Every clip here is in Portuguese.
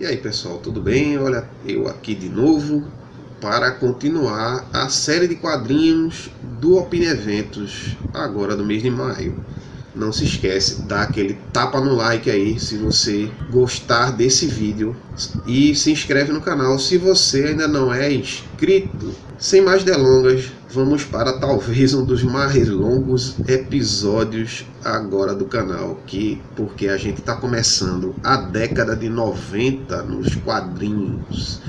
E aí pessoal, tudo bem? Olha, eu aqui de novo para continuar a série de quadrinhos do Opine Eventos, agora do mês de maio. Não se esquece, dá aquele tapa no like aí se você gostar desse vídeo e se inscreve no canal se você ainda não é inscrito. Sem mais delongas, vamos para talvez um dos mais longos episódios agora do canal, porque a gente está começando a década de 90 nos quadrinhos,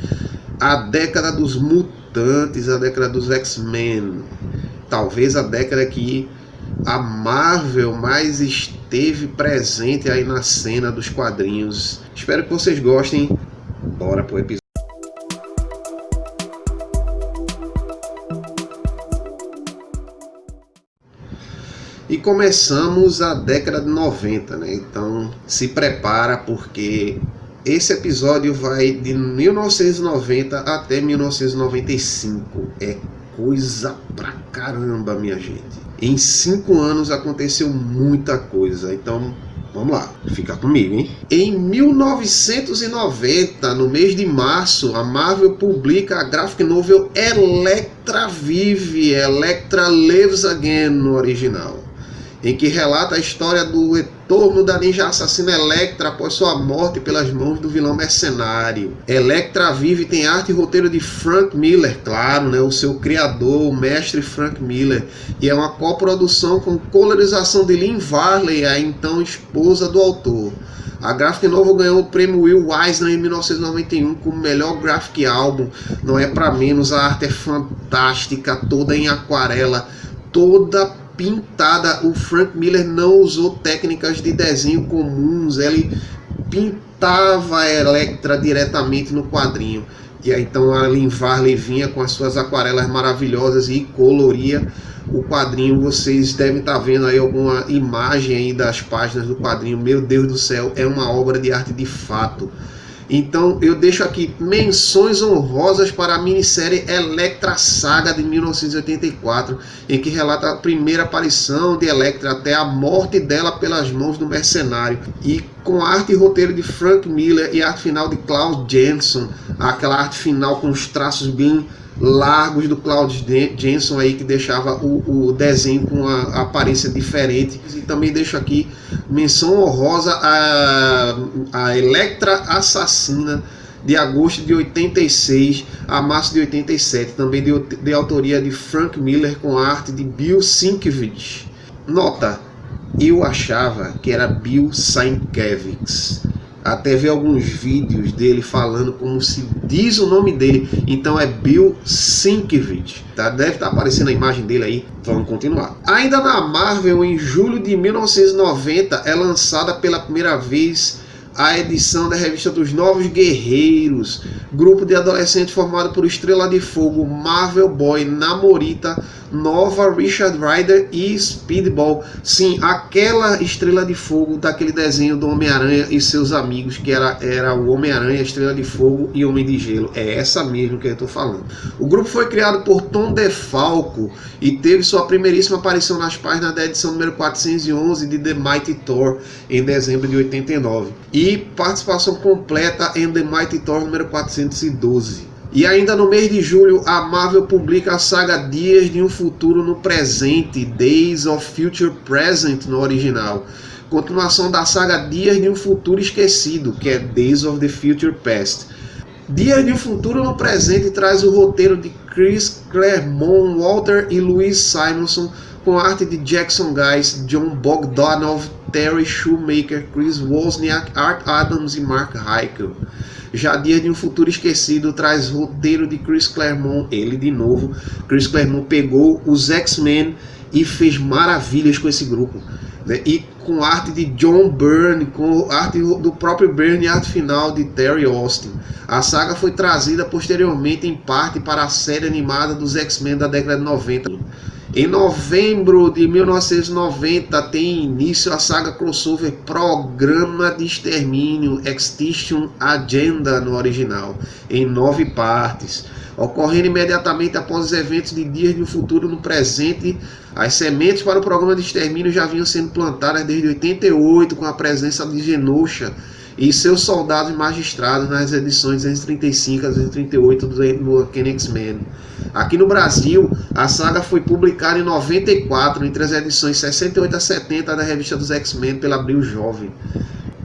a década dos mutantes, a década dos X-Men, talvez a década que a Marvel mais esteve presente aí na cena dos quadrinhos. Espero que vocês gostem. Bora pro episódio. E começamos a década de 90, né? Então se prepara, porque esse episódio vai de 1990 até 1995. É coisa pra caramba, minha gente. Em 5 anos aconteceu muita coisa, então vamos lá, fica comigo, hein? Em 1990, no mês de março, a Marvel publica a graphic novel Elektra Vive, Elektra Lives Again no original, em que relata a história do retorno da ninja assassina Elektra após sua morte pelas mãos do vilão mercenário. Elektra Vive tem arte e roteiro de Frank Miller, claro, né, o seu criador, o mestre Frank Miller, e é uma coprodução com colorização de Lynn Varley, a então esposa do autor. A graphic novel ganhou o prêmio Will Eisner em 1991 como melhor graphic album. Não é para menos, a arte é fantástica, toda em aquarela, toda pintada. O Frank Miller não usou técnicas de desenho comuns, ele pintava a Elektra diretamente no quadrinho. E aí, então a Lynn Varley vinha com as suas aquarelas maravilhosas e coloria o quadrinho. Vocês devem estar vendo aí alguma imagem aí das páginas do quadrinho. Meu Deus do céu, é uma obra de arte de fato. Então eu deixo aqui menções honrosas para a minissérie Elektra Saga de 1984, em que relata a primeira aparição de Elektra até a morte dela pelas mãos do mercenário, e com arte e roteiro de Frank Miller e arte final de Claude Jensen, aquela arte final com os traços bem largos do Claude Jensen aí, que deixava o desenho com a aparência diferente. E também deixo aqui menção honrosa a Elektra Assassina, de agosto de 86 a março de 87, também de autoria de Frank Miller, com arte de Bill Sienkiewicz. Nota: eu achava que era Bill Sienkiewicz, até ver alguns vídeos dele falando como se diz o nome dele, então é Bill Sienkiewicz, tá? Deve estar aparecendo a imagem dele aí. Vamos continuar. Ainda na Marvel, em julho de 1990, é lançada pela primeira vez a edição da revista dos Novos Guerreiros, grupo de adolescentes formado por Estrela de Fogo, Marvel Boy, Namorita, Nova, Richard Rider e Speedball. Sim, aquela Estrela de Fogo daquele desenho do Homem-Aranha e seus amigos, que era o Homem-Aranha, Estrela de Fogo e Homem de Gelo. É essa mesmo que eu estou falando. O grupo foi criado por Tom DeFalco e teve sua primeiríssima aparição nas páginas da edição número 411 de The Mighty Thor, em dezembro de 89. E participação completa em The Mighty Thor número 412. E ainda no mês de julho, a Marvel publica a saga Dias de um Futuro no Presente, Days of Future Present no original, continuação da saga Dias de um Futuro Esquecido, que é Days of the Future Past. Dias de um Futuro no Presente traz o roteiro de Chris Claremont, Walter e Louise Simonson, com arte de Jackson Guice, John Bogdanove, Terry Shoemaker, Chris Wozniak, Art Adams e Mark Heikel. Já Dias de um Futuro Esquecido traz roteiro de Chris Claremont, ele de novo. Chris Claremont pegou os X-Men e fez maravilhas com esse grupo, né? E com arte de John Byrne, com arte do próprio Byrne e arte final de Terry Austin. A saga foi trazida posteriormente em parte para a série animada dos X-Men da década de 90. Em novembro de 1990 tem início a saga crossover Programa de Extermínio, Extinction Agenda no original, em 9 partes. Ocorrendo imediatamente após os eventos de Dias de um Futuro no Presente, as sementes para o programa de extermínio já vinham sendo plantadas desde 88, com a presença de Genosha e seus soldados magistrados nas edições 235 a 238 do Uncanny X-Men. Aqui no Brasil, a saga foi publicada em 94, entre as edições 68 a 70 da revista dos X-Men pela Abril Jovem.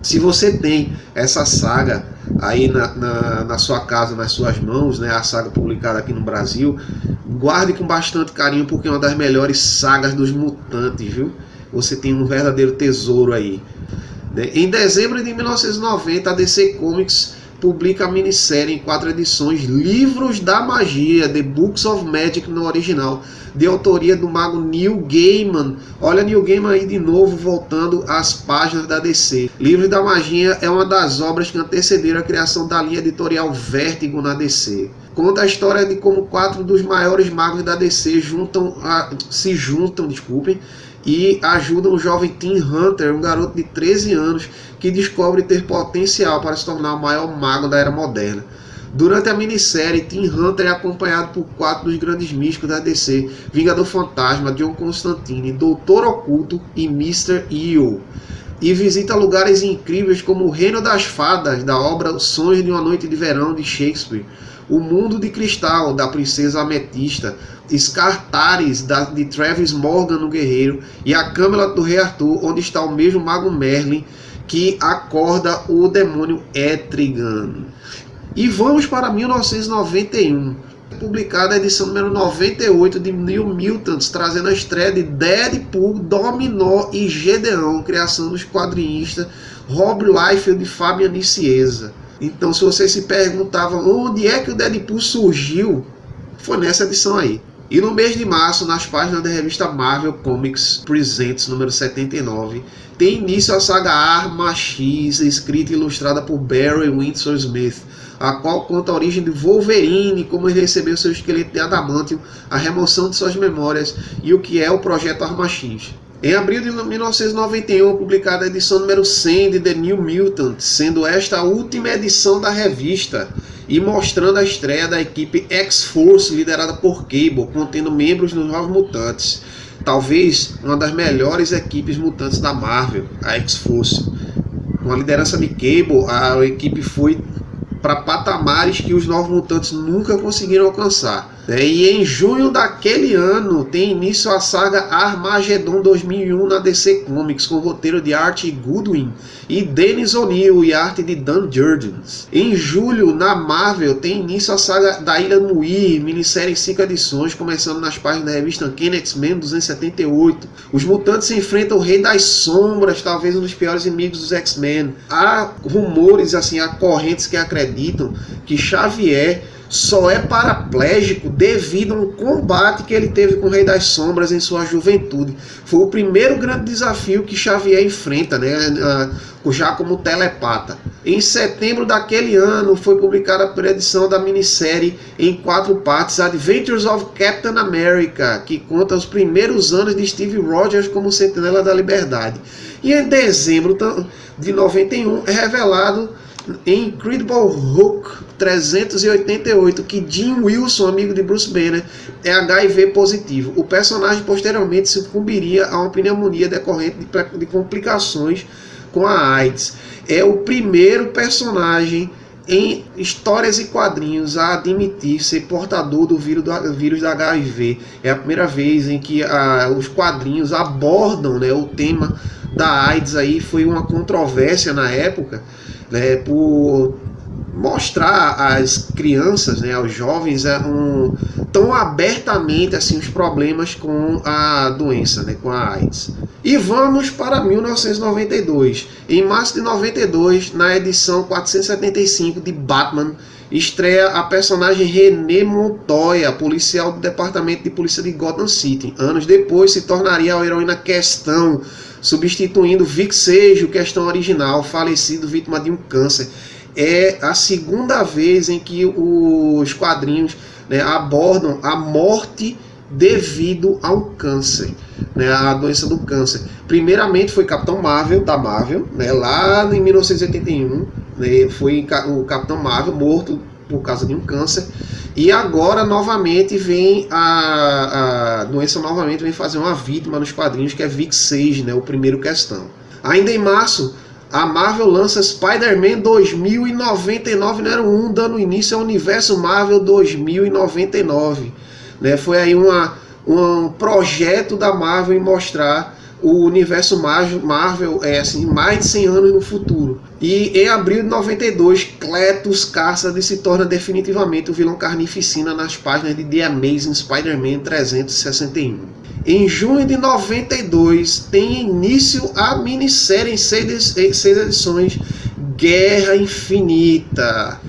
Se você tem essa saga aí na sua casa, nas suas mãos, né, a saga publicada aqui no Brasil, guarde com bastante carinho, porque é uma das melhores sagas dos mutantes, viu? Você tem um verdadeiro tesouro aí. Em dezembro de 1990, a DC Comics publica a minissérie em 4 edições, Livros da Magia, The Books of Magic no original, de autoria do mago Neil Gaiman. Olha Neil Gaiman aí de novo, voltando às páginas da DC. Livros da Magia é uma das obras que antecederam a criação da linha editorial Vértigo na DC. Conta a história de como 4 dos maiores magos da DC se juntam e ajudam o jovem Tim Hunter, um garoto de 13 anos que descobre ter potencial para se tornar o maior mago da era moderna. Durante a minissérie, Tim Hunter é acompanhado por 4 dos grandes místicos da DC, Vingador Fantasma, John Constantine, Doutor Oculto e Mr. Eel, e visita lugares incríveis como o Reino das Fadas, da obra Sonhos de uma Noite de Verão, de Shakespeare, o Mundo de Cristal, da Princesa Ametista, Skartaris, de Travis Morgan no Guerreiro, e a Camelot do Rei Arthur, onde está o mesmo mago Merlin, que acorda o demônio Etrigan. E vamos para 1991, publicada a edição número 98 de New Mutants, trazendo a estreia de Deadpool, Dominó e Gedeão, criação dos quadrinistas Rob Liefeld e Fabian Nicieza. Então, se você se perguntava onde é que o Deadpool surgiu, foi nessa edição aí. E no mês de março, nas páginas da revista Marvel Comics Presents número 79, tem início a saga Arma X, escrita e ilustrada por Barry Windsor Smith, a qual conta a origem de Wolverine, como ele recebeu seu esqueleto de adamantium, a remoção de suas memórias e o que é o projeto Arma X. Em abril de 1991, publicada a edição número 100 de The New Mutants, sendo esta a última edição da revista e mostrando a estreia da equipe X-Force, liderada por Cable, contendo membros dos Novos Mutantes. Talvez uma das melhores equipes mutantes da Marvel, a X-Force. Com a liderança de Cable, a equipe foi para patamares que os Novos Mutantes nunca conseguiram alcançar. E em junho daquele ano tem início a saga Armageddon 2001 na DC Comics, com roteiro de Art Goodwin e Dennis O'Neil e arte de Dan Jurgens. Em julho, na Marvel, tem início a saga da Ilha Muir, minissérie em 5 edições, começando nas páginas da revista Uncanny X-Men 278. Os mutantes enfrentam o Rei das Sombras, talvez um dos piores inimigos dos X-Men. Há rumores, há correntes que acreditam que Xavier só é paraplégico devido a um combate que ele teve com o Rei das Sombras em sua juventude. Foi o primeiro grande desafio que Xavier enfrenta, já como telepata. Em setembro daquele ano foi publicada a primeira edição da minissérie em 4 partes, Adventures of Captain America, que conta os primeiros anos de Steve Rogers como Sentinela da Liberdade. E em dezembro de 91 é revelado em Incredible Hulk 388 que Jim Wilson, amigo de Bruce Banner, é HIV positivo. O personagem posteriormente sucumbiria a uma pneumonia decorrente de complicações com a AIDS. É o primeiro personagem em histórias e quadrinhos a admitir ser portador do vírus da HIV. É a primeira vez em que os quadrinhos abordam, o tema da AIDS. Aí foi uma controvérsia na época, por mostrar às crianças, aos jovens, tão abertamente os problemas com a doença, com a AIDS. E vamos para 1992. Em março de 92, na edição 475 de Batman, estreia a personagem Renée Montoya, policial do Departamento de Polícia de Gotham City. Anos depois se tornaria a heroína Questão, substituindo Vic Sage, o Questão original, falecido vítima de um câncer. É a segunda vez em que os quadrinhos abordam a morte devido ao câncer, a doença do câncer. Primeiramente foi Capitão Marvel, da Marvel, lá em 1981, foi o Capitão Marvel morto por causa de um câncer. E agora novamente vem a doença novamente vem fazer uma vítima nos quadrinhos, que é Vic Sage, o primeiro Questão. Ainda em março, a Marvel lança Spider-Man 2099 número 1, dando início ao universo Marvel 2099. Né? Foi aí um projeto da Marvel em mostrar o universo Marvel assim, mais de 100 anos no futuro. E em abril de 92, Cletus Cassidy se torna definitivamente o vilão carnificina nas páginas de The Amazing Spider-Man 361. Em junho de 92, tem início a minissérie em 6 edições, Guerra Infinita.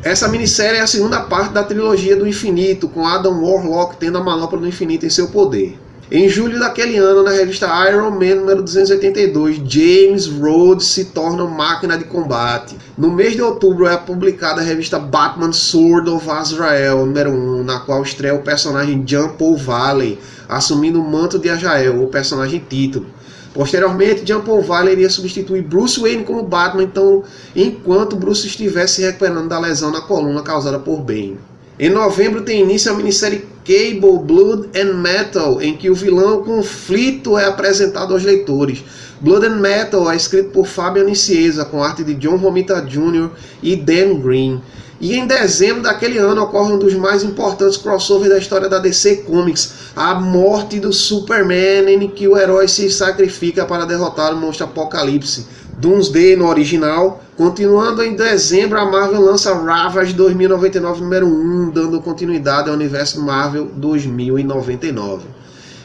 Essa minissérie é a segunda parte da trilogia do Infinito, com Adam Warlock tendo a manopla do Infinito em seu poder. Em julho daquele ano, na revista Iron Man número 282, James Rhodes se torna máquina de combate. No mês de outubro é publicada a revista Batman Sword of Azrael número 1, na qual estreia o personagem Jean Paul Valley, assumindo o manto de Azael, o personagem título. Posteriormente, Jean Paul Valley iria substituir Bruce Wayne como Batman, então, enquanto Bruce estivesse se recuperando da lesão na coluna causada por Bane. Em novembro tem início a minissérie Cable, Blood and Metal, em que o vilão Conflito é apresentado aos leitores. Blood and Metal é escrito por Fabian Nicieza, com arte de John Romita Jr. e Dan Green. E em dezembro daquele ano ocorre um dos mais importantes crossovers da história da DC Comics, a morte do Superman, em que o herói se sacrifica para derrotar o monstro Apocalipse. Doomsday no original. Continuando em dezembro, a Marvel lança Ravage 2099 número 1, dando continuidade ao universo Marvel 2099.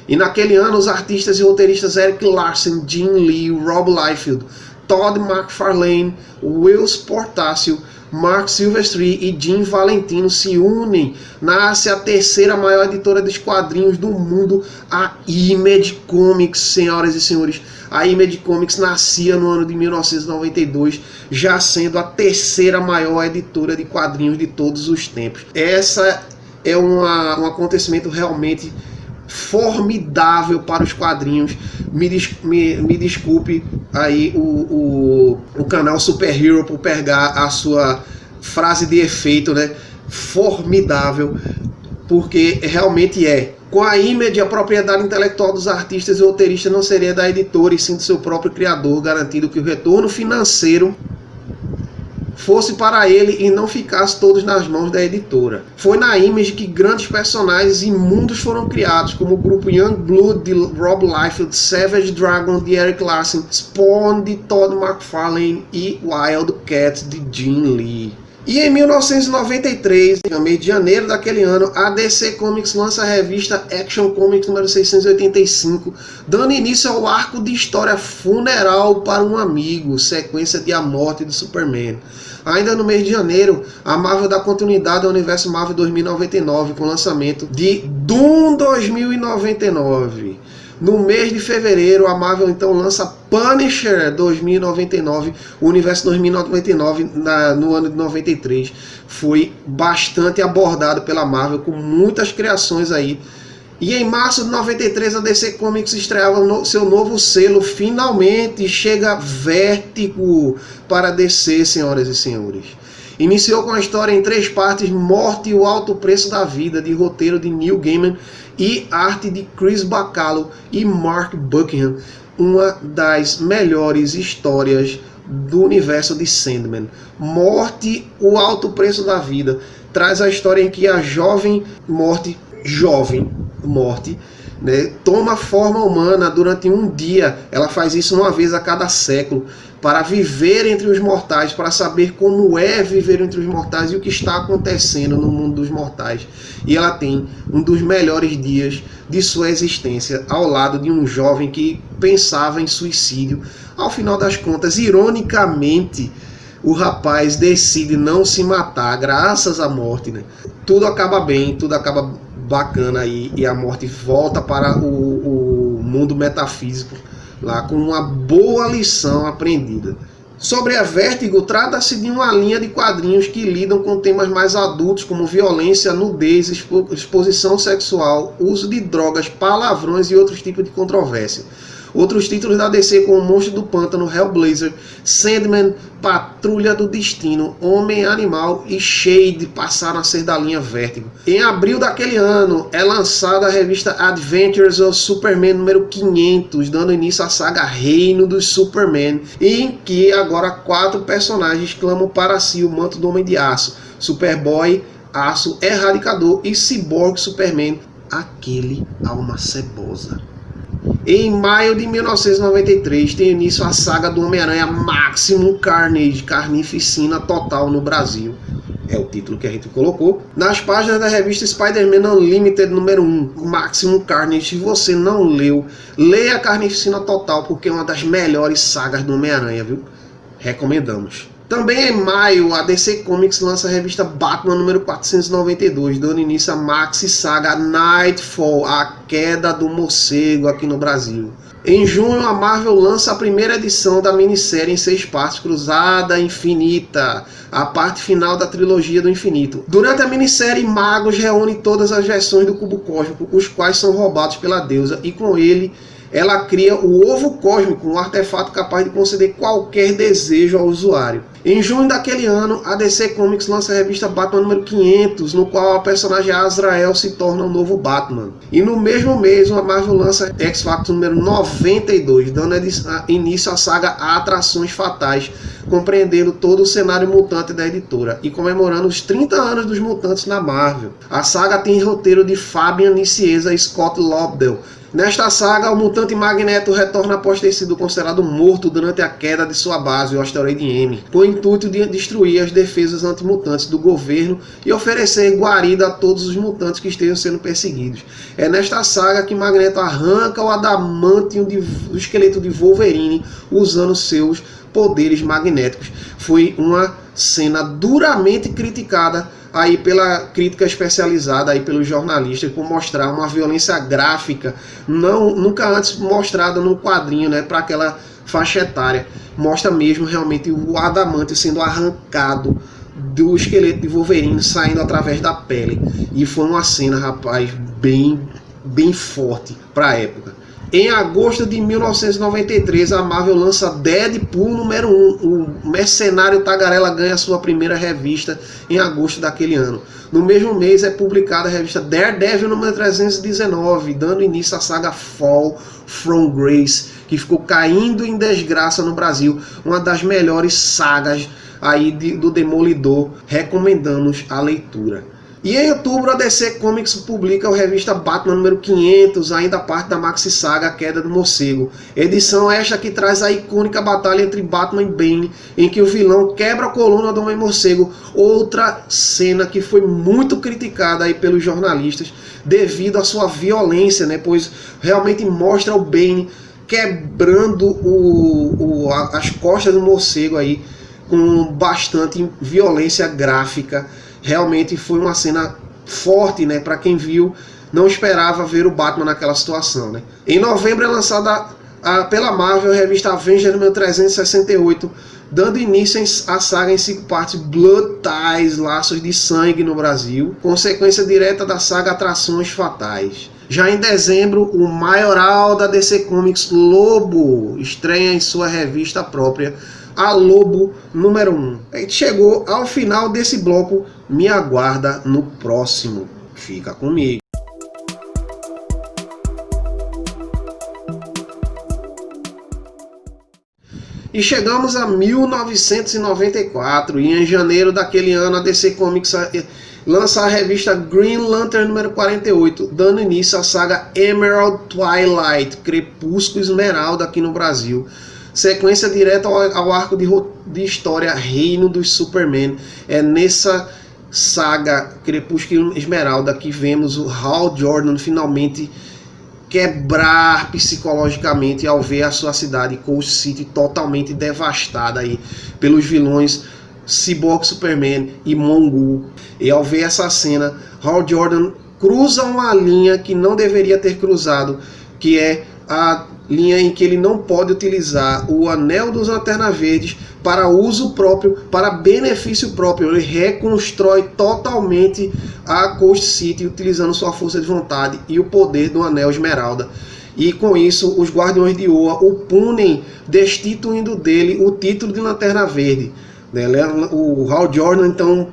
E naquele ano, os artistas e roteiristas Eric Larson, Jim Lee, Rob Liefeld, Todd McFarlane, Will Portácio, Mark Silvestri e Jim Valentino se unem. Nasce a terceira maior editora de quadrinhos do mundo, a Image Comics, senhoras e senhores. A Image Comics nascia no ano de 1992, já sendo a terceira maior editora de quadrinhos de todos os tempos. Essa é um acontecimento realmente formidável para os quadrinhos. Me desculpe aí o canal Super Hero por pegar a sua frase de efeito, né? Formidável, porque realmente é. Com a Image, a propriedade intelectual dos artistas e roteiristas não seria da editora e sim do seu próprio criador, garantindo que o retorno financeiro fosse para ele e não ficasse todos nas mãos da editora. Foi na Image que grandes personagens e mundos foram criados, como o grupo Youngblood de Rob Liefeld, Savage Dragon de Eric Larson, Spawn de Todd McFarlane e Wildcat de Jim Lee. E em 1993, no mês de janeiro daquele ano, a DC Comics lança a revista Action Comics número 685, dando início ao arco de história Funeral para um Amigo, sequência de A Morte do Superman. Ainda no mês de janeiro, a Marvel dá continuidade ao universo Marvel 2099 com o lançamento de Doom 2099. No mês de fevereiro, a Marvel então lança Punisher 2099, o universo 2099 no ano de 93. Foi bastante abordado pela Marvel, com muitas criações aí. E em março de 93, a DC Comics estreava seu novo selo. Finalmente chega Vértigo para DC, senhoras e senhores. Iniciou com a história em 3 partes, Morte e o Alto Preço da Vida, de roteiro de Neil Gaiman e arte de Chris Bachalo e Mark Buckingham, uma das melhores histórias do universo de Sandman. Morte, o Alto Preço da Vida, traz a história em que a jovem Morte, né, toma forma humana durante um dia. Ela faz isso uma vez a cada século, para viver entre os mortais, para saber como é viver entre os mortais e o que está acontecendo no mundo dos mortais. E ela tem um dos melhores dias de sua existência ao lado de um jovem que pensava em suicídio. Ao final das contas, ironicamente, o rapaz decide não se matar, graças à morte, né? Tudo acaba bem, tudo acaba bacana aí, e a morte volta para o mundo metafísico, lá com uma boa lição aprendida. Sobre a Vértigo, trata-se de uma linha de quadrinhos que lidam com temas mais adultos, como violência, nudez, exposição sexual, uso de drogas, palavrões e outros tipos de controvérsia. Outros títulos da DC como Monstro do Pântano, Hellblazer, Sandman, Patrulha do Destino, Homem-Animal e Shade passaram a ser da linha Vertigo. Em abril daquele ano é lançada a revista Adventures of Superman número 500, dando início à saga Reino dos Superman, em que agora 4 personagens clamam para si o manto do Homem de Aço: Superboy, Aço, Erradicador e Cyborg Superman, aquele alma cebosa. Em maio de 1993 tem início a saga do Homem-Aranha Maximum Carnage, Carnificina Total no Brasil. É o título que a gente colocou. Nas páginas da revista Spider-Man Unlimited número 1, Maximum Carnage. Se você não leu, leia Carnificina Total, porque é uma das melhores sagas do Homem-Aranha, viu? Recomendamos. Também em maio, a DC Comics lança a revista Batman número 492, dando início à maxi saga Nightfall, a queda do morcego aqui no Brasil. Em junho, a Marvel lança a primeira edição da minissérie em 6 partes, Cruzada Infinita, a parte final da trilogia do infinito. Durante a minissérie, Magos reúne todas as versões do cubo cósmico, os quais são roubados pela deusa, e com ele ela cria o Ovo Cósmico, um artefato capaz de conceder qualquer desejo ao usuário. Em junho daquele ano, a DC Comics lança a revista Batman número 500, no qual a personagem Azrael se torna um novo Batman. E no mesmo mês, a Marvel lança X-Factor número 92, dando início à saga Atrações Fatais, compreendendo todo o cenário mutante da editora e comemorando os 30 anos dos mutantes na Marvel. A saga tem roteiro de Fabian Nicieza e Scott Lobdell. Nesta saga, o mutante Magneto retorna após ter sido considerado morto durante a queda de sua base, o asteroide M, com o intuito de destruir as defesas antimutantes do governo e oferecer guarida a todos os mutantes que estejam sendo perseguidos. É nesta saga que Magneto arranca o adamantium do esqueleto de Wolverine usando seus poderes magnéticos. Foi uma cena duramente criticada aí pela crítica especializada, aí pelos jornalistas, por mostrar uma violência gráfica nunca antes mostrada num quadrinho, né, para aquela faixa etária. Mostra mesmo realmente o adamante sendo arrancado do esqueleto de Wolverine, saindo através da pele. E foi uma cena, rapaz, bem forte para a época. Em agosto de 1993, a Marvel lança Deadpool número 1. O mercenário Tagarela ganha sua primeira revista em agosto daquele ano. No mesmo mês é publicada a revista Daredevil número 319, dando início à saga Fall from Grace, que ficou caindo em desgraça no Brasil. Uma das melhores sagas aí do Demolidor. Recomendamos a leitura. E em outubro, a DC Comics publica a revista Batman número 500, ainda parte da maxi saga A Queda do Morcego. Edição esta que traz a icônica batalha entre Batman e Bane, em que o vilão quebra a coluna do Homem-Morcego. Outra cena que foi muito criticada aí pelos jornalistas devido à sua violência, né? Pois realmente mostra o Bane quebrando as costas do morcego aí com bastante violência gráfica. Realmente foi uma cena forte, né? Para quem viu, não esperava ver o Batman naquela situação, né? Em novembro é lançada pela Marvel a revista Avengers número 368, dando início à saga em 5 partes Blood Ties, Laços de Sangue no Brasil, consequência direta da saga Atrações Fatais. Já em dezembro, o maioral da DC Comics, Lobo, estreia em sua revista própria, a Lobo número 1. A gente chegou ao final desse bloco, me aguarda no próximo. Fica comigo. E chegamos a 1994 e em janeiro daquele ano a DC Comics lança a revista Green Lantern número 48, dando início à saga Emerald Twilight, Crepúsculo Esmeralda aqui no Brasil. Sequência direta ao arco de história Reino dos Superman. É nessa saga Crepúsculo Esmeralda que vemos o Hal Jordan finalmente quebrar psicologicamente ao ver a sua cidade, Coast City, totalmente devastada aí pelos vilões Cyborg Superman e Mongul. E ao ver essa cena, Hal Jordan cruza uma linha que não deveria ter cruzado, que é a linha em que ele não pode utilizar o Anel dos Lanternas Verdes para uso próprio, para benefício próprio. Ele reconstrói totalmente a Coast City utilizando sua força de vontade e o poder do Anel Esmeralda. e com isso os Guardiões de Oa o punem, destituindo dele o título de Lanterna Verde. O Hal Jordan então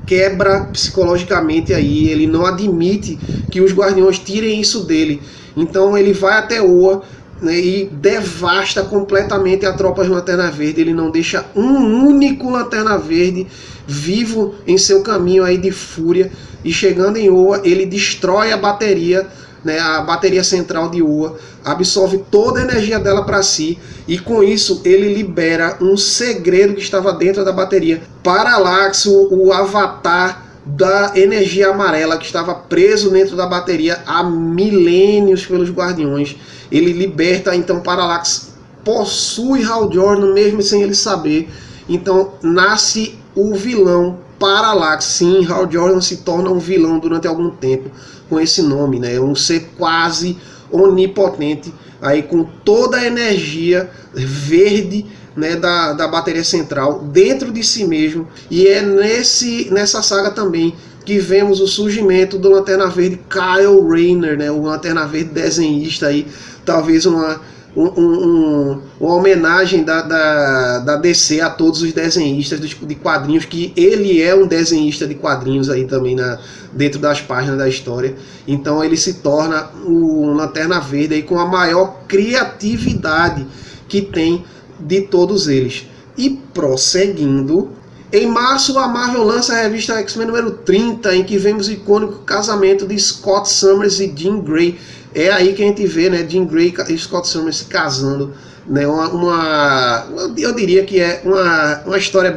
quebra psicologicamente aí, ele não admite que os Guardiões tirem isso dele, então ele vai até Oa, né, e devasta completamente a tropa de Lanterna Verde. Ele não deixa um único Lanterna Verde vivo em seu caminho aí de fúria, e chegando em Oa ele destrói a bateria, né, a bateria central de Oa, absorve toda a energia dela para si, e com isso ele libera um segredo que estava dentro da bateria. Parallax, o avatar da energia amarela que estava preso dentro da bateria há milênios pelos Guardiões, ele liberta. Então Parallax possui Hal Jordan mesmo sem ele saber. Então nasce o vilão Parallax. Sim, Hal Jordan se torna um vilão durante algum tempo com esse nome, né? É um ser quase onipotente, aí com toda a energia verde, né, da bateria central dentro de si mesmo. E é nessa saga também que vemos o surgimento do Lanterna Verde Kyle Rayner, né, o Lanterna Verde desenhista aí, talvez uma homenagem da DC a todos os desenhistas de quadrinhos, que ele é um desenhista de quadrinhos aí também dentro das páginas da história. Então ele se torna o Lanterna Verde aí com a maior criatividade que tem de todos eles. E prosseguindo, em março a Marvel lança a revista X-Men número 30, em que vemos o icônico casamento de Scott Summers e Jean Grey. É aí que a gente vê, né, Jean Grey e Scott Summers se casando, né, eu diria que é uma história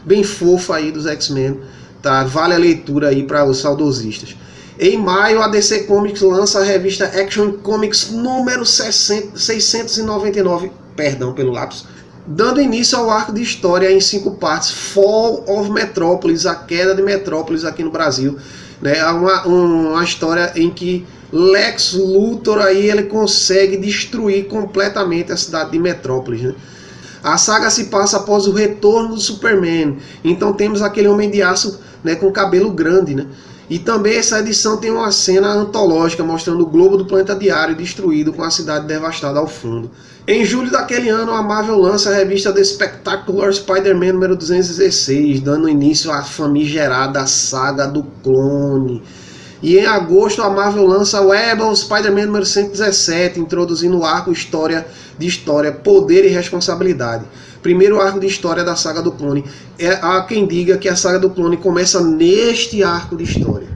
bem fofa aí dos X-Men, tá? Vale a leitura aí para os saudosistas. Em maio a DC Comics lança a revista Action Comics número 699, perdão pelo lapso, dando início ao arco de história em 5 partes, Fall of Metropolis, a queda de Metrópolis aqui no Brasil, né? É uma história em que Lex Luthor aí ele consegue destruir completamente a cidade de Metrópolis, né? A saga se passa após o retorno do Superman, então temos aquele Homem de Aço, né, com cabelo grande, né? E também essa edição tem uma cena antológica mostrando o globo do planeta Diário destruído com a cidade devastada ao fundo. Em julho daquele ano, a Marvel lança a revista The Spectacular Spider-Man número 216, dando início à famigerada saga do clone. E em agosto a Marvel lança o Web of Spider-Man número 117, introduzindo o arco de história, poder e responsabilidade. Primeiro arco de história da saga do clone. Há quem diga que a saga do clone começa neste arco de história.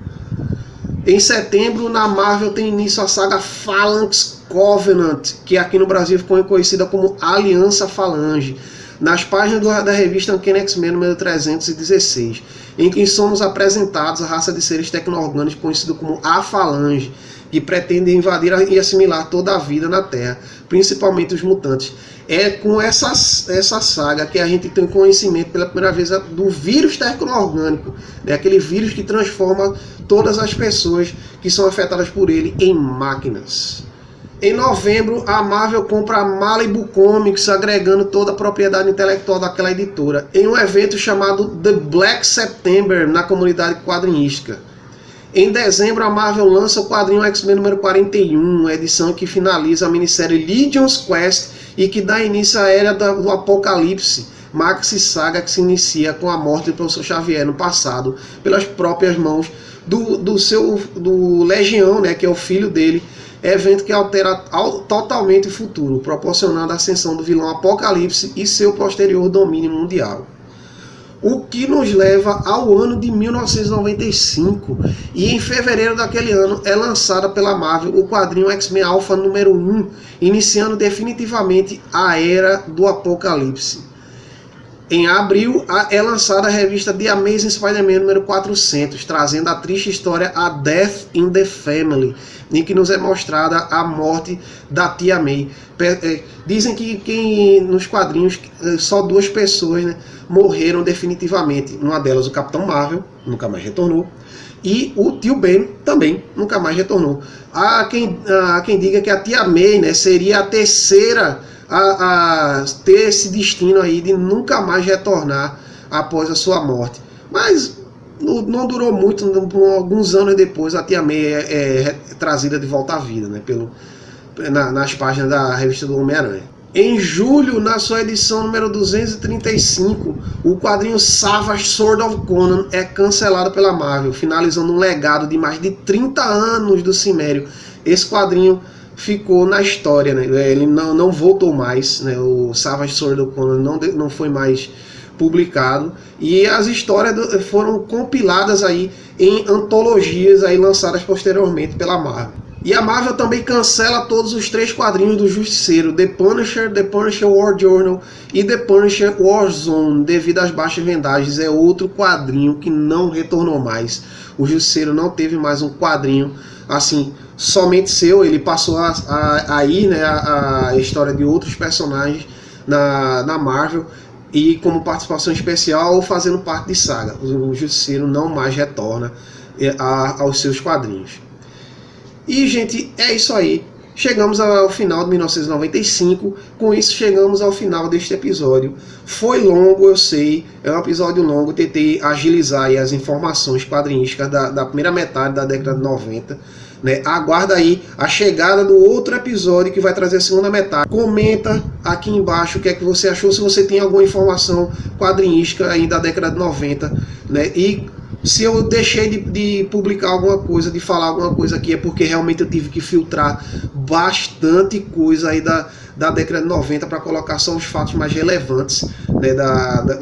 Em setembro, na Marvel tem início a saga Phalanx Covenant, que aqui no Brasil ficou conhecida como Aliança Falange, nas páginas da revista Uncanny X-Men número 316, em que somos apresentados a raça de seres tecno-orgânicos conhecido como a Falange, que pretende invadir e assimilar toda a vida na Terra, principalmente os mutantes. É com essa saga que a gente tem conhecimento pela primeira vez do vírus tecno-orgânico, né? Aquele vírus que transforma todas as pessoas que são afetadas por ele em máquinas. Em novembro, a Marvel compra a Malibu Comics, agregando toda a propriedade intelectual daquela editora, em um evento chamado The Black September na comunidade quadrinística. Em dezembro, a Marvel lança o quadrinho X-Men número 41, a edição que finaliza a minissérie Legion's Quest e que dá início à era do Apocalipse, maxi saga que se inicia com a morte do Professor Xavier no passado, pelas próprias mãos do Legião, né, que é o filho dele, evento que altera totalmente o futuro, proporcionando a ascensão do vilão Apocalipse e seu posterior domínio mundial. O que nos leva ao ano de 1995, e em fevereiro daquele ano é lançada pela Marvel o quadrinho X-Men Alpha número 1, iniciando definitivamente a era do Apocalipse. Em abril é lançada a revista The Amazing Spider-Man número 400, trazendo a triste história A Death in the Family, em que nos é mostrada a morte da tia May. Dizem que nos quadrinhos só 2 pessoas, né, morreram definitivamente. Uma delas o Capitão Marvel, nunca mais retornou, e o tio Ben também nunca mais retornou. Há quem diga que a tia May, né, seria a terceira a ter esse destino aí de nunca mais retornar após a sua morte. Mas não durou muito, alguns anos depois a Tia May é trazida de volta à vida, né, nas páginas da revista do Homem-Aranha. Em julho, na sua edição número 235, o quadrinho Savage Sword of Conan é cancelado pela Marvel, finalizando um legado de mais de 30 anos do Cimério. Esse quadrinho ficou na história, né? Ele não voltou mais, né? O Savage Sword of Conan não foi mais publicado, e as histórias foram compiladas aí em antologias aí lançadas posteriormente pela Marvel. E a Marvel também cancela todos os 3 quadrinhos do Justiceiro, The Punisher War Journal e The Punisher Warzone, devido às baixas vendagens. É outro quadrinho que não retornou mais. O Justiceiro não teve mais um quadrinho assim, somente seu. Ele passou a ir, né, a história de outros personagens na Marvel, e como participação especial ou fazendo parte de saga. O Justiceiro não mais retorna aos seus quadrinhos. E, gente, é isso aí. Chegamos ao final de 1995. Com isso, chegamos ao final deste episódio. Foi longo, eu sei. É um episódio longo. Tentei agilizar aí as informações quadrinísticas da primeira metade da década de 90. Né? Aguarda aí a chegada do outro episódio que vai trazer a segunda metade. Comenta aqui embaixo o que é que você achou. Se você tem alguma informação quadrinística aí da década de 90. Né? E se eu deixei de publicar alguma coisa, de falar alguma coisa aqui, é porque realmente eu tive que filtrar bastante coisa aí da década de 90 para colocar só os fatos mais relevantes, né,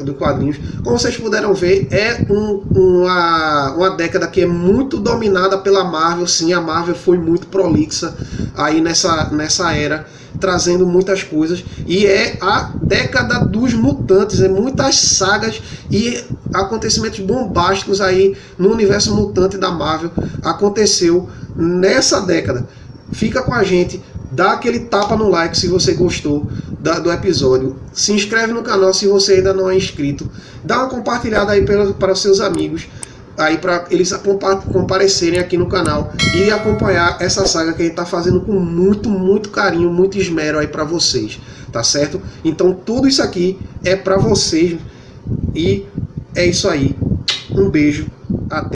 do quadrinhos. Como vocês puderam ver, é uma década que é muito dominada pela Marvel. Sim, a Marvel foi muito prolixa aí nessa era, trazendo muitas coisas, e é a década dos mutantes, muitas sagas e acontecimentos bombásticos aí no universo mutante da Marvel aconteceu nessa década. Fica com a gente, dá aquele tapa no like se você gostou do episódio, se inscreve no canal se você ainda não é inscrito, dá uma compartilhada aí para os seus amigos, aí para eles comparecerem aqui no canal e acompanhar essa saga que a gente está fazendo com muito carinho, muito esmero aí para vocês, tá certo? Então tudo isso aqui é para vocês, e é isso aí. Um beijo, até